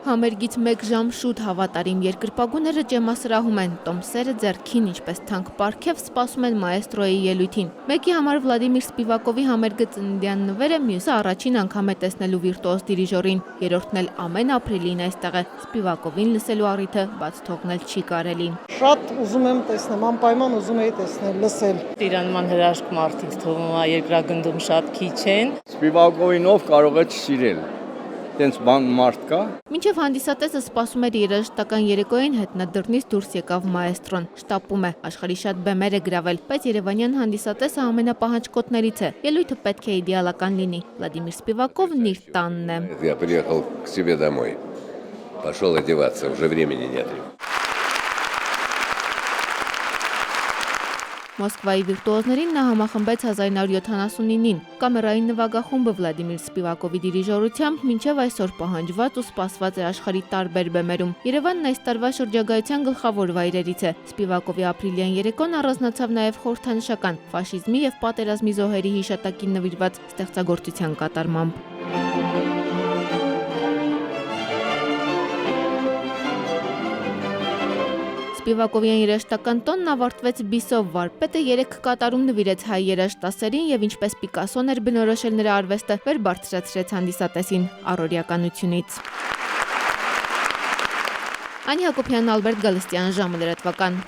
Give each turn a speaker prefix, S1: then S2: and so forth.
S1: Համերգից 1 ժամ շուտ հավատարիմ երկրպագուները ջեմասրահում են, տոմսերը ձեռքին, ինչպես թանկ պարգև սպասում են մաեստրոյի ելույթին։ Մեկի համար Վլադիմիր Սպիվակովի համերգը ծննդյան նվեր է, մյուսը առաջին անգամ է տեսնելու վիրտուոզ դիրիժորին, երրորդն էլ ամեն ապրիլին այստեղ է։ Սպիվակովին լսելու առիթը բաց թողնել չի կարելի։
S2: Շատ ուզում եմ տեսնել, անպայման ուզում էի տեսնել, լսել։
S3: Իրանման հրաշք մարդիկ թվում է երկրագնդում շատ քիչ են։
S4: Սպիվակովին ով կարող է չսիրել։ Տենց բան մարդ կա։
S1: Մինչև հանդիսատեսը սպասում էր երաժշտական երեկոյին, հետնադռնից դուրս եկավ մաեստրոն, շտապում է, աշխարհի շատ բեմեր է գրավել, բայց երևանյան հանդիսատեսը ամենապահանջկոտներից է, ելույթը պետք է իդեալական լինի։ Վլադիմիր Սպիվակովն իր տանն է։
S5: Я приехал к себе домой. Пошел одеваться, уже времени нет.
S1: Մոսկվայի վիրտուոզներին նա համախմբեց 1979-ին։ Կամերային նվագախումբը Վլադիմիր Սպիվակովի դիրիժորությամբ մինչև այսօր պահանջված ու սպասված է աշխարհի տարբեր բեմերում։ Երևանն այս տարվա շրջագայության գլխավոր վայրերից է։ Սպիվակովի ապրիլյան երեկոն առանձնացավ նաև խորհրդանշական ֆաշիզմի եւ պատերազմի զոհերի հիշատակին նվիրված ստեղծագործության կատարմամբ։ Սպիվակովյան երաժշտական տոնն ավարտվեց բիսով, վարպետը 3 կատարում նվիրեց հայ երաժշտասերին եւ ինչպես Պիկասոն էր բնորոշել նրա արվեստը, վեր բարձրացրեց հանդիսատեսին առօրյականությունից։ Անի Հակոբյան, Ալբերտ Գալստյան, ժամը լրատվական։